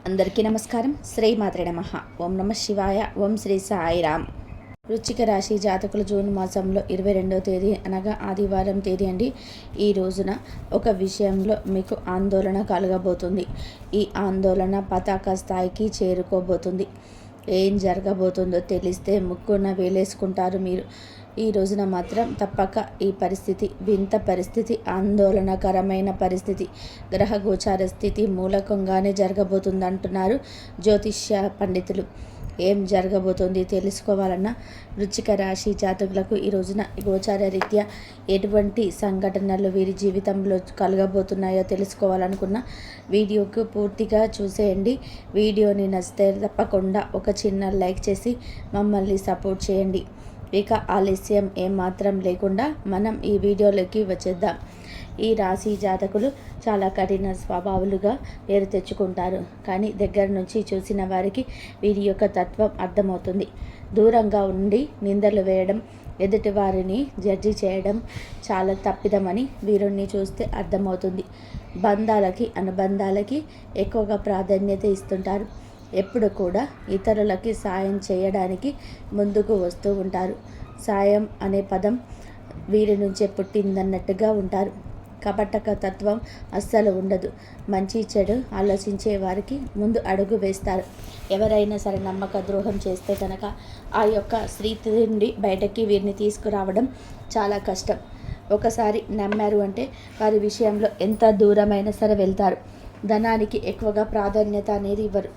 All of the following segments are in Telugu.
అందరికీ నమస్కారం. శ్రీమాత్రే నమః. ఓం నమ శివాయ. ఓం శ్రీ సాయిరామ్. వృశ్చిక రాశి జాతకులు జూన్ మాసంలో 22వ తేదీ అనగా ఆదివారం తేదీ అండి. ఈ రోజున ఒక విషయంలో మీకు ఆందోళన కలగబోతుంది. ఈ ఆందోళన పతాక స్థాయికి చేరుకోబోతుంది. ఏం జరగబోతుందో తెలిస్తే ముక్కున వేలేసుకుంటారు మీరు. ఈ రోజున మాత్రం తప్పక ఈ పరిస్థితి, వింత పరిస్థితి, ఆందోళనకరమైన పరిస్థితి, గ్రహ గోచార స్థితి మూలకంగానే జరగబోతుంది అంటున్నారు జ్యోతిష్య పండితులు. ఏం జరగబోతోంది తెలుసుకోవాలన్నా వృశ్చిక రాశి జాతకులకు ఈ రోజున గోచార రీత్యా ఎటువంటి సంఘటనలు వీరి జీవితంలో కలగబోతున్నాయో తెలుసుకోవాలనుకున్న వీడియోకు పూర్తిగా చూసేయండి. వీడియోని నచ్చితే తప్పకుండా ఒక చిన్న లైక్ చేసి మమ్మల్ని సపోర్ట్ చేయండి. ఇక ఆలస్యం ఏమాత్రం లేకుండా మనం ఈ వీడియోలోకి వచ్చేద్దాం. ఈ రాశి జాతకులు చాలా కఠిన స్వభావాలుగా పేరు తెచ్చుకుంటారు. కానీ దగ్గర నుంచి చూసిన వారికి వీరి యొక్క తత్వం అర్థమవుతుంది. దూరంగా ఉండి నిందలు వేయడం, ఎదుటి వారిని జడ్జి చేయడం చాలా తప్పిదమని వీరుణ్ణి చూస్తే అర్థమవుతుంది. బంధాలకి, అనుబంధాలకి ఎక్కువగా ప్రాధాన్యత ఇస్తుంటారు. ఎప్పుడు కూడా ఇతరులకి సాయం చేయడానికి ముందుకు వస్తూ ఉంటారు. సాయం అనే పదం వీరి నుంచే పుట్టిందన్నట్టుగా ఉంటారు. కపటక తత్వం అస్సలు ఉండదు. మంచి చెడు ఆలోచించే వారికి ముందు అడుగు వేస్తారు. ఎవరైనా సరే నమ్మక ద్రోహం చేస్తే కనుక ఆ యొక్క స్థితి నుండి బయటకి వీరిని తీసుకురావడం చాలా కష్టం. ఒకసారి నమ్మారు అంటే వారి విషయంలో ఎంత దూరమైనా సరే వెళ్తారు. ధనానికి ఎక్కువగా ప్రాధాన్యత అనేది ఇవ్వరు.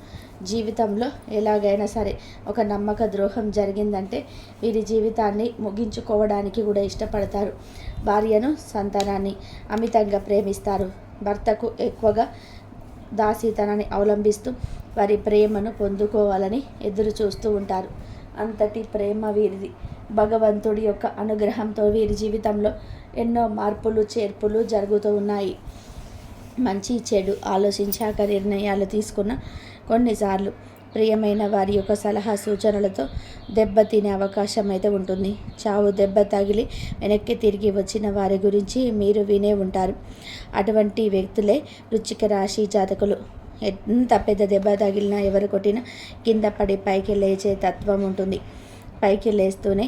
జీవితంలో ఎలాగైనా సరే ఒక నమ్మక ద్రోహం జరిగిందంటే వీరి జీవితాన్ని ముగించుకోవడానికి కూడా ఇష్టపడతారు. భార్యను, సంతానాన్ని అమితంగా ప్రేమిస్తారు. భర్తకు ఎక్కువగా దాసీతనాన్ని అవలంబిస్తూ వారి ప్రేమను పొందుకోవాలని ఎదురు చూస్తూ ఉంటారు. అంతటి ప్రేమ వీరిది. భగవంతుడి యొక్క అనుగ్రహంతో వీరి జీవితంలో ఎన్నో మార్పులు చేర్పులు జరుగుతూ ఉన్నాయి. మంచి చెడు ఆలోచించాక నిర్ణయాలు తీసుకున్న కొన్నిసార్లు ప్రియమైన వారి యొక్క సలహా సూచనలతో దెబ్బతినే అవకాశం అయితే ఉంటుంది. చావు దెబ్బ తగిలి వెనక్కి తిరిగి వచ్చిన వారి గురించి మీరు వినే ఉంటారు. అటువంటి వ్యక్తులే వృశ్చిక రాశి జాతకులు. ఎంత పెద్ద దెబ్బ తగిలినా, ఎవరు కొట్టినా కింద పడి పైకి లేచే తత్వం ఉంటుంది. పైకి లేస్తూనే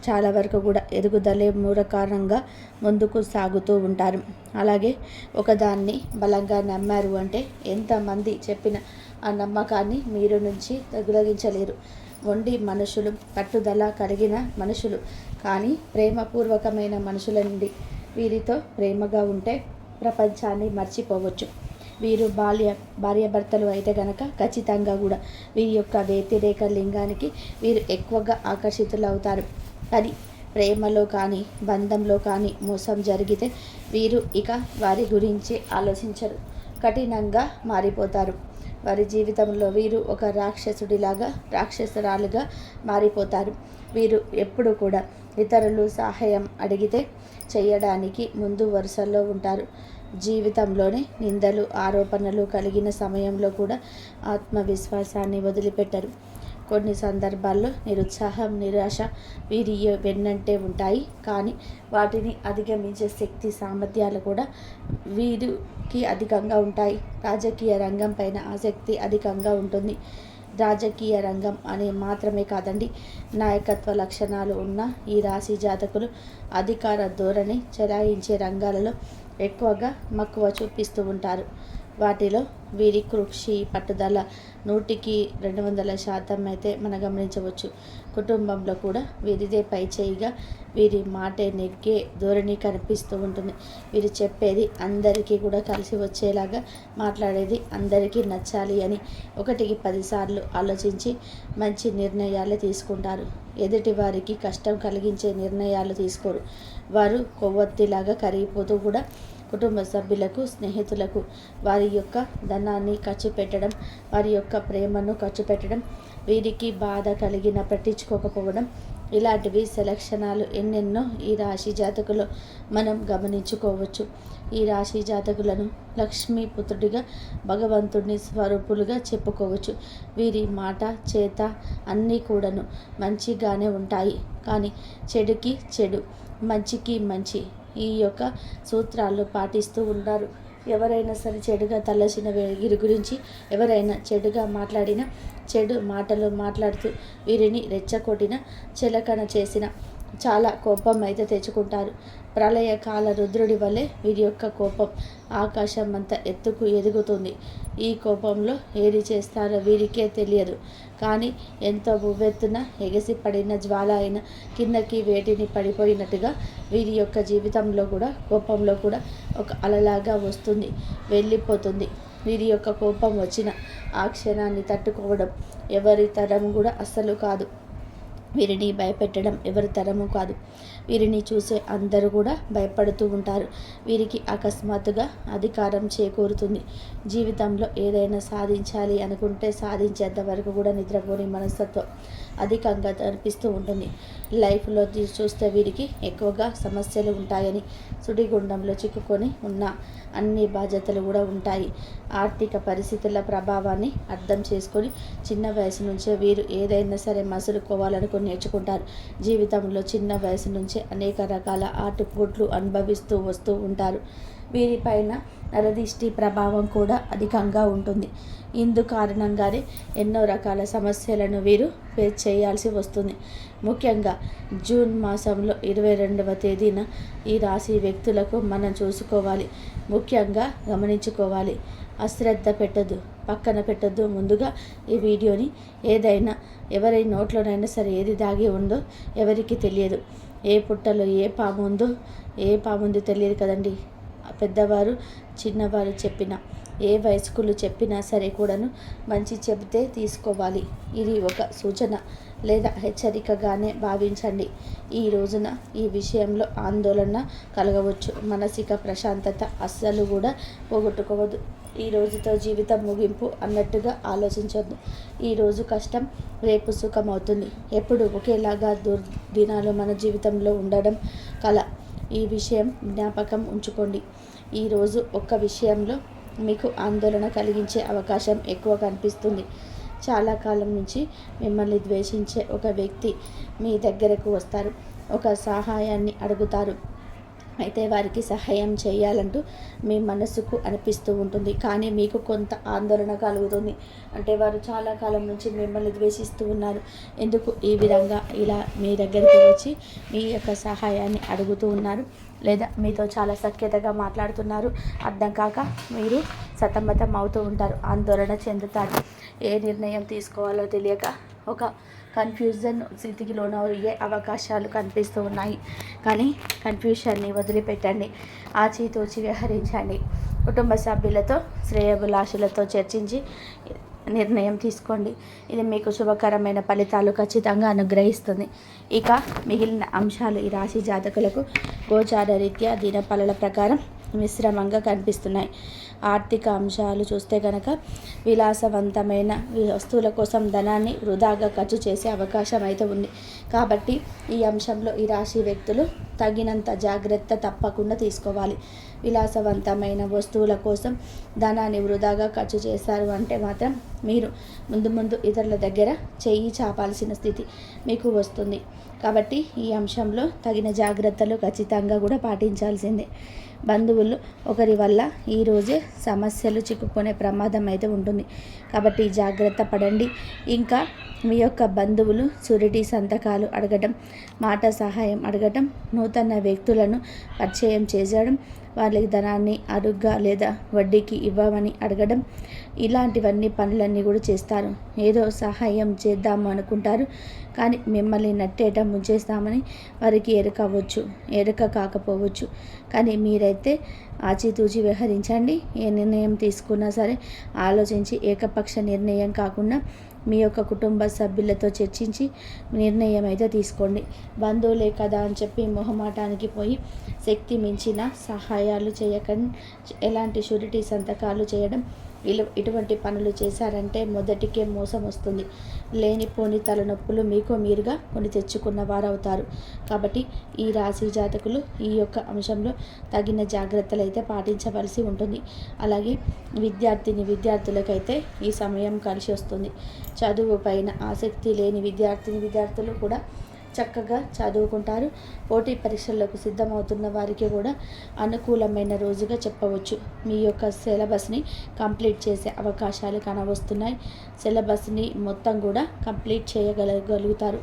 చాలా వరకు కూడా ఎదుగుదలే మూల కారణంగా ముందుకు సాగుతూ ఉంటారు. అలాగే ఒకదాన్ని బలంగా నమ్మారు అంటే ఎంతమంది చెప్పిన ఆ నమ్మకాన్ని మీరు నుంచి తొలగించలేరు. మొండి మనుషులు, పట్టుదల కలిగిన మనుషులు, కానీ ప్రేమపూర్వకమైన మనుషుల నుండి వీరితో ప్రేమగా ఉంటే ప్రపంచాన్ని మర్చిపోవచ్చు. వీరు భార్యాభర్తలు అయితే గనక ఖచ్చితంగా కూడా వీరి యొక్క వ్యతిరేక లింగానికి వీరు ఎక్కువగా ఆకర్షితులు అవుతారు. కానీ ప్రేమలో కానీ బంధంలో కానీ మోసం జరిగితే వీరు ఇక వారి గురించి ఆలోచించరు. కఠినంగా మారిపోతారు. వారి జీవితంలో వీరు ఒక రాక్షసుడిలాగా, రాక్షసురాలుగా మారిపోతారు. వీరు ఎప్పుడు కూడా ఇతరులు సహాయం అడిగితే చేయడానికి ముందు వరుసలో ఉంటారు. జీవితంలోనే నిందలు, ఆరోపణలు కలిగిన సమయంలో కూడా ఆత్మవిశ్వాసాన్ని వదిలిపెట్టరు. కొన్ని సందర్భాల్లో నిరుత్సాహం, నిరాశ వీరి వెన్నంటే ఉంటాయి. కానీ వాటిని అధిగమించే శక్తి, సామర్థ్యాలు కూడా వీరికి అధికంగా ఉంటాయి. రాజకీయ రంగం పైన ఆసక్తి అధికంగా ఉంటుంది. రాజకీయ రంగం అనే మాత్రమే కాదండి, నాయకత్వ లక్షణాలు ఉన్న ఈ రాశి జాతకులు అధికార ధోరణి చెలాయించే రంగాలలో ఎక్కువగా మక్కువ చూపిస్తూ ఉంటారు. వాటిలో వీరి కృషి, పట్టుదల 100కి 200% అయితే మనం గమనించవచ్చు. కుటుంబంలో కూడా వీరిదే పై చేయిగా వీరి మాటే నెగ్గే ధోరణి కనిపిస్తూ ఉంటుంది. వీరు చెప్పేది అందరికీ కూడా కలిసి వచ్చేలాగా, మాట్లాడేది అందరికీ నచ్చాలి అని 1కి 10 సార్లు ఆలోచించి మంచి నిర్ణయాలు తీసుకుంటారు. ఎదుటి వారికి కష్టం కలిగించే నిర్ణయాలు తీసుకోరు. వారు కొవ్వొత్తిలాగా కరిగిపోతూ కూడా కుటుంబ సభ్యులకు, స్నేహితులకు వారి యొక్క ధనాన్ని ఖర్చు పెట్టడం, వారి యొక్క ప్రేమను ఖర్చు పెట్టడం, వీరికి బాధ కలిగిన పట్టించుకోకపోవడం, ఇలాంటివి సెలక్షణాలు ఎన్నెన్నో ఈ రాశి జాతకులు మనం గమనించుకోవచ్చు. ఈ రాశి జాతకులను లక్ష్మీపుత్రుడిగా, భగవంతుడిని స్వరూపులుగా చెప్పుకోవచ్చు. వీరి మాట, చేత అన్నీ కూడాను మంచిగానే ఉంటాయి. కానీ చెడుకి చెడు, మంచికి మంచి, ఈ యొక్క సూత్రాలు పాటిస్తూ ఉంటారు. ఎవరైనా సరే చెడుగా తలచిన వీరి గురించి ఎవరైనా చెడుగా మాట్లాడినా, చెడు మాటలు మాట్లాడుతూ వీరిని రెచ్చగొట్టిన, చులకన చేసిన చాలా కోపం అయితే తెచ్చుకుంటారు. ప్రళయకాల రుద్రుడి వల్లే వీరి యొక్క కోపం ఆకాశం అంత ఎత్తుకు ఎదుగుతుంది. ఈ కోపంలో ఏది చేస్తారో వీరికే తెలియదు. కానీ ఎంతో ఉవ్వెత్తున ఎగసిపడిన జ్వాల అయిన కిందకి వేటిని పడిపోయినట్టుగా వీరి యొక్క జీవితంలో కూడా కోపంలో కూడా ఒక అలలాగా వస్తుంది, వెళ్ళిపోతుంది. వీరి యొక్క కోపం వచ్చిన ఆ క్షణాన్ని తట్టుకోవడం ఎవరి తరం కూడా అస్సలు కాదు. వీరిని భయపెట్టడం ఎవరి తరము కాదు. వీరిని చూసే అందరూ కూడా భయపడుతూ ఉంటారు. వీరికి అకస్మాత్తుగా అధికారం చేకూరుతుంది. జీవితంలో ఏదైనా సాధించాలి అనుకుంటే సాధించేంత వరకు కూడా నిద్రపోని మనస్తత్వం అధికంగా కనిపిస్తూ ఉంటుంది. లైఫ్లో చూస్తే వీరికి ఎక్కువగా సమస్యలు ఉంటాయని, సుడిగుండంలో చిక్కుకొని ఉన్న అన్ని బాధ్యతలు కూడా ఉంటాయి. ఆర్థిక పరిస్థితుల ప్రభావాన్ని అర్థం చేసుకొని చిన్న వయసు నుంచే వీరు ఏదైనా సరే మసులుకోవాలనుకుని నేర్చుకుంటారు. జీవితంలో చిన్న వయసు నుంచే అనేక రకాల ఆటుపోట్లు అనుభవిస్తూ వస్తూ ఉంటారు. వీరిపైన నరదిష్టి ప్రభావం కూడా అధికంగా ఉంటుంది. ఇందు కారణంగానే ఎన్నో రకాల సమస్యలను వీరు ఫేస్ చేయాల్సి వస్తుంది. ముఖ్యంగా జూన్ మాసంలో 22వ తేదీన ఈ రాశి వ్యక్తులకు మనం చూసుకోవాలి, ముఖ్యంగా గమనించుకోవాలి. అశ్రద్ధ పెట్టద్దు, పక్కన పెట్టద్దు. ముందుగా ఈ వీడియోని ఏదైనా ఎవరి నోట్లోనైనా సరే ఏది దాగి ఉందో ఎవరికి తెలియదు. ఏ పుట్టలో ఏ పాము ఉందో ఏ పాముందో తెలియదు కదండి. పెద్దవారు చిన్నవారు చెప్పిన ఏ వయస్కులు చెప్పినా సరే కూడాను మంచి చెబితే తీసుకోవాలి. ఇది ఒక సూచన లేదా హెచ్చరికగానే భావించండి. ఈ రోజున ఈ విషయంలో ఆందోళన కలగవచ్చు. మానసిక ప్రశాంతత అస్సలు కూడా పోగొట్టుకోవద్దు. ఈ రోజుతో జీవితం ముగింపు అన్నట్టుగా ఆలోచించవద్దు. ఈరోజు కష్టం రేపు సుఖం అవుతుంది. ఎప్పుడు ఒకేలాగా దుర్దినాలు మన జీవితంలో ఉండడం కల. ఈ విషయం జ్ఞాపకం ఉంచుకోండి. ఈరోజు ఒక్క విషయంలో మీకు ఆందోళన కలిగించే అవకాశం ఎక్కువ కనిపిస్తుంది. చాలా కాలం నుంచి మిమ్మల్ని ద్వేషించే ఒక వ్యక్తి మీ దగ్గరకు వస్తారు, ఒక సహాయాన్ని అడుగుతారు. అయితే వారికి సహాయం చేయాలంటూ మీ మనసుకు అనిపిస్తూ ఉంటుంది. కానీ మీకు కొంత ఆందోళన కలుగుతుంది. అంటే వారు చాలా కాలం నుంచి మిమ్మల్ని ద్వేషిస్తూ ఉన్నారు. ఎందుకు ఈ విధంగా ఇలా మీ దగ్గరికి వచ్చి మీ యొక్క సహాయాన్ని అడుగుతూ ఉన్నారు, లేదా మీతో చాలా సఖ్యతగా మాట్లాడుతున్నారు అర్థం కాక మీరు సతమతం అవుతూ ఉంటారు, ఆందోళన చెందుతారు. ఏ నిర్ణయం తీసుకోవాలో తెలియక ఒక కన్ఫ్యూజన్ స్థితికి లోనయ్యే అవకాశాలు కనిపిస్తూ ఉన్నాయి. కానీ కన్ఫ్యూషన్ని వదిలిపెట్టండి, ఆచితూచి వ్యవహరించండి. కుటుంబ సభ్యులతో శ్రేయోభిలాషులతో చర్చించి నిర్ణయం తీసుకోండి. ఇది మీకు శుభకరమైన ఫలితాలు ఖచ్చితంగా అనుగ్రహిస్తుంది. ఇక మిగిలిన అంశాలు ఈ రాశి జాతకులకు గోచార రీత్యా దినఫలాల ప్రకారం మిశ్రమంగా కనిపిస్తున్నాయి. ఆర్థిక అంశాలు చూస్తే కనుక విలాసవంతమైన వస్తువుల కోసం ధనాన్ని వృధాగా ఖర్చు చేసే అవకాశం అయితే ఉంది. కాబట్టి ఈ అంశంలో ఈ రాశి వ్యక్తులు తగినంత జాగ్రత్త తప్పకుండా తీసుకోవాలి. విలాసవంతమైన వస్తువుల కోసం ధనాన్ని వృధాగా ఖర్చు చేశారు అంటే మాత్రం మీరు ముందు ఇతరుల దగ్గర చెయ్యి చాపాల్సిన స్థితి మీకు వస్తుంది. కాబట్టి ఈ అంశంలో తగిన జాగ్రత్తలు ఖచ్చితంగా కూడా పాటించాల్సిందే. బంధువులు ఒకరి వల్ల ఈరోజే సమస్యలు చిక్కుకునే ప్రమాదం అయితే ఉంటుంది. కాబట్టి జాగ్రత్త పడండి. ఇంకా మీ యొక్క బంధువులు షూరిటీ సంతకాలు అడగడం, మాట సహాయం అడగడం, నూతన వ్యక్తులను పరిచయం చేసేయడం, వాళ్ళకి ధనాన్ని అరుగ్గా లేదా వడ్డీకి ఇవ్వమని అడగడం, ఇలాంటివన్నీ పనులన్నీ కూడా చేస్తారు. ఏదో సహాయం చేద్దాము అనుకుంటారు, కానీ మిమ్మల్ని నట్టేట ముంచేస్తామని వారికి ఎరుక కాకపోవచ్చు. కానీ మీరైతే ఆచితూచి వ్యవహరించండి. ఏ నిర్ణయం తీసుకున్నా సరే ఆలోచించి ఏకపక్ష నిర్ణయం కాకుండా మీ యొక్క కుటుంబ సభ్యులతో చర్చించి నిర్ణయం అయితే తీసుకోండి. బంధువులే కదా అని చెప్పి మొహమాటానికి పోయి శక్తి మించిన సహాయాలు చేయకండి. ఎలాంటి షూరిటీ సంతకాలు చేయడం ఇటువంటి పనులు చేశారంటే మొదటికే మోసం వస్తుంది. లేనిపోని తలనొప్పులు మీకు మీరుగా కొని తెచ్చుకున్న వారవుతారు. కాబట్టి ఈ రాశి జాతకులు ఈ యొక్క అంశంలో తగిన జాగ్రత్తలు అయితే పాటించవలసి ఉంటుంది. అలాగే విద్యార్థులకైతే ఈ సమయం కలిసి వస్తుంది. చదువు పైన ఆసక్తి లేని విద్యార్థులు కూడా చక్కగా చదువుకుంటారు. పోటీ పరీక్షలకు సిద్ధమవుతున్న వారికి కూడా అనుకూలమైన రోజుగా చెప్పవచ్చు. మీ యొక్క సిలబస్ని కంప్లీట్ చేసే అవకాశాలు కనవస్తున్నాయి. సిలబస్ని మొత్తం కూడా కంప్లీట్ చేయగలుగుతారు.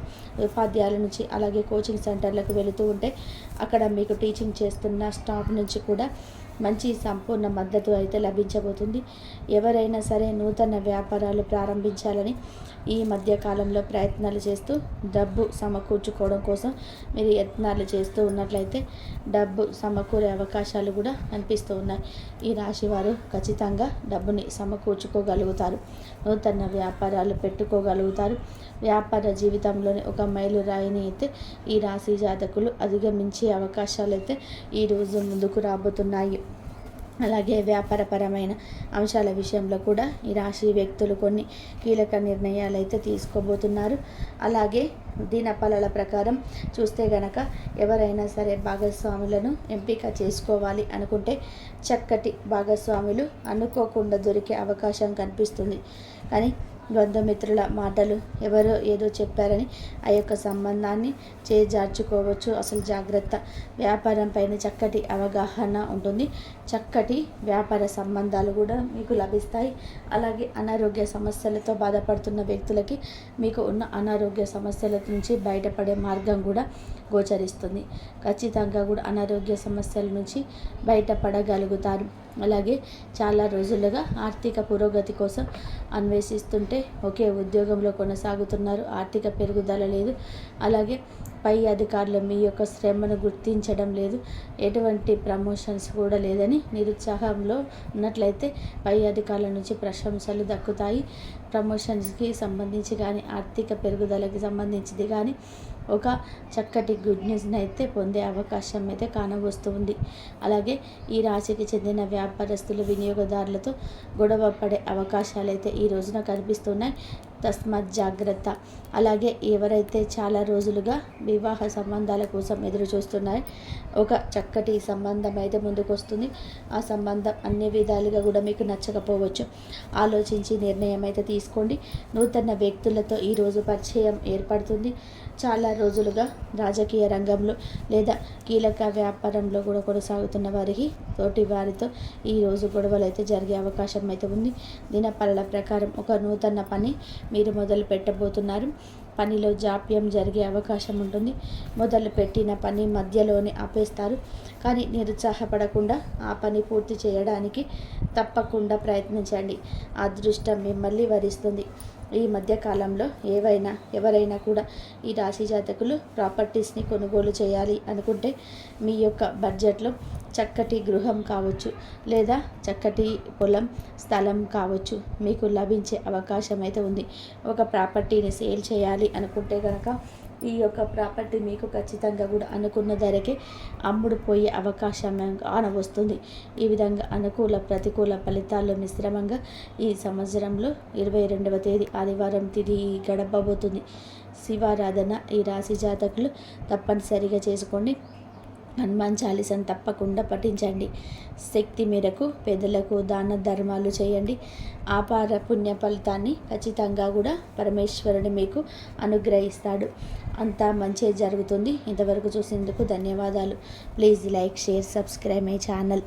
ఉపాధ్యాయుల నుంచి అలాగే కోచింగ్ సెంటర్లకు వెళుతూ ఉంటే అక్కడ మీకు టీచింగ్ చేస్తున్న స్టాఫ్ నుంచి కూడా మంచి సంపూర్ణ మద్దతు అయితే లభించబోతుంది. ఎవరైనా సరే నూతన వ్యాపారాలు ప్రారంభించాలని ఈ మధ్య కాలంలో ప్రయత్నాలు చేస్తూ డబ్బు సమకూర్చుకోవడం కోసం మీరు యత్నాలు చేస్తూ ఉన్నట్లయితే డబ్బు సమకూరే అవకాశాలు కూడా కనిపిస్తూ ఉన్నాయి. ఈ రాశి వారు ఖచ్చితంగా డబ్బుని సమకూర్చుకోగలుగుతారు. నూతన వ్యాపారాలు పెట్టుకోగలుగుతారు. వ్యాపార జీవితంలోని ఒక మైలురాయిని అయితే ఈ రాశి జాతకులు అధిగమించే అవకాశాలు అయితే ఈరోజు ముందుకు రాబోతున్నాయి. అలాగే వ్యాపారపరమైన అంశాల విషయంలో కూడా ఈ రాశి వ్యక్తులు కొన్ని కీలక నిర్ణయాలు అయితే తీసుకోబోతున్నారు. అలాగే దినఫలాల ప్రకారం చూస్తే గనక ఎవరైనా సరే భాగస్వాములను ఎంపిక చేసుకోవాలి అనుకుంటే చక్కటి భాగస్వాములు అనుకోకుండా దొరికే అవకాశం కనిపిస్తుంది. కానీ బంధుమిత్రుల మాటలు ఎవరో ఏదో చెప్పారని ఆ యొక్క సంబంధాన్ని చేజార్చుకోవచ్చు. అసలు జాగ్రత్త. వ్యాపారం పైన చక్కటి అవగాహన ఉంటుంది. చక్కటి వ్యాపార సంబంధాలు కూడా మీకు లభిస్తాయి. అలాగే అనారోగ్య సమస్యలతో బాధపడుతున్న వ్యక్తులకి మీకు ఉన్న అనారోగ్య సమస్యల నుంచి బయటపడే మార్గం కూడా గోచరిస్తుంది. ఖచ్చితంగా కూడా అనారోగ్య సమస్యల నుంచి బయటపడగలుగుతారు. అలాగే చాలా రోజులుగా ఆర్థిక పురోగతి కోసం అన్వేషిస్తుంటే ఒకే ఉద్యోగంలో కొనసాగుతున్నారు. ఆర్థిక పెరుగుదల లేదు. అలాగే పై అధికారులు మీ యొక్క శ్రమను గుర్తించడం లేదు. ఎటువంటి ప్రమోషన్స్ కూడా లేదని నిరుత్సాహంలో ఉన్నట్లయితే పై అధికారుల నుంచి ప్రశంసలు దక్కుతాయి. ప్రమోషన్స్కి సంబంధించి కానీ ఆర్థిక పెరుగుదలకి సంబంధించింది కానీ ఒక చక్కటి గుడ్ న్యూస్ని అయితే పొందే అవకాశం అయితే కానవస్తుంది. అలాగే ఈ రాశికి చెందిన వ్యాపారస్తులు వినియోగదారులతో గొడవ పడే అవకాశాలు అయితే ఈ రోజున కనిపిస్తున్నాయి. తస్మాత్ జాగ్రత్త. అలాగే ఎవరైతే చాలా రోజులుగా వివాహ సంబంధాల కోసం ఎదురు చూస్తున్నారో ఒక చక్కటి సంబంధం అయితే ముందుకు వస్తుంది. ఆ సంబంధం అన్ని విధాలుగా కూడా మీకు నచ్చకపోవచ్చు. ఆలోచించి నిర్ణయం అయితే తీసుకోండి. నూతన వ్యక్తులతో ఈరోజు పరిచయం ఏర్పడుతుంది. చాలా రోజులుగా రాజకీయ రంగంలో లేదా కీలక వ్యాపారంలో కూడా కొనసాగుతున్న వారికి తోటి వారితో ఈరోజు గొడవలు అయితే జరిగే అవకాశం అయితే ఉంది. దినఫలాల ప్రకారం ఒక నూతన పని మీరు మొదలు పెట్టబోతున్నారు. పనిలో జాప్యం జరిగే అవకాశం ఉంటుంది. మొదలు పెట్టిన పని మధ్యలోనే ఆపేస్తారు. కానీ నిరుత్సాహపడకుండా ఆ పని పూర్తి చేయడానికి తప్పకుండా ప్రయత్నించండి. అదృష్టం మిమ్మల్ని వరిస్తుంది. ఈ మధ్యకాలంలో ఎవరైనా కూడా ఈ రాశి జాతకులు ప్రాపర్టీస్ని కొనుగోలు చేయాలి అనుకుంటే మీ యొక్క బడ్జెట్లో చక్కటి గృహం కావచ్చు లేదా చక్కటి పొలం స్థలం కావచ్చు మీకు లభించే అవకాశం అయితే ఉంది. ఒక ప్రాపర్టీని సేల్ చేయాలి అనుకుంటే కనుక ఈ యొక్క ప్రాపర్టీ మీకు ఖచ్చితంగా కూడా అనుకున్న ధరకే అమ్ముడు పోయే అవకాశం కానవస్తుంది. ఈ విధంగా అనుకూల ప్రతికూల ఫలితాల్లో మిశ్రమంగా ఈ సంవత్సరంలో 22వ తేదీ ఆదివారం తిథి గడపబోతుంది. శివారాధన ఈ రాశి జాతకులు తప్పనిసరిగా చేసుకోండి. హనుమాన్ చాలీసాను తప్పకుండా పఠించండి. శక్తి మేరకు పేదలకు దాన ధర్మాలు చేయండి. అపార పుణ్య ఫలితాన్ని ఖచ్చితంగా కూడా పరమేశ్వరుడు మీకు అనుగ్రహిస్తాడు. అంతా మంచి జరుగుతుంది. ఇంతవరకు చూసేందుకు ధన్యవాదాలు. Please like, share, subscribe my channel.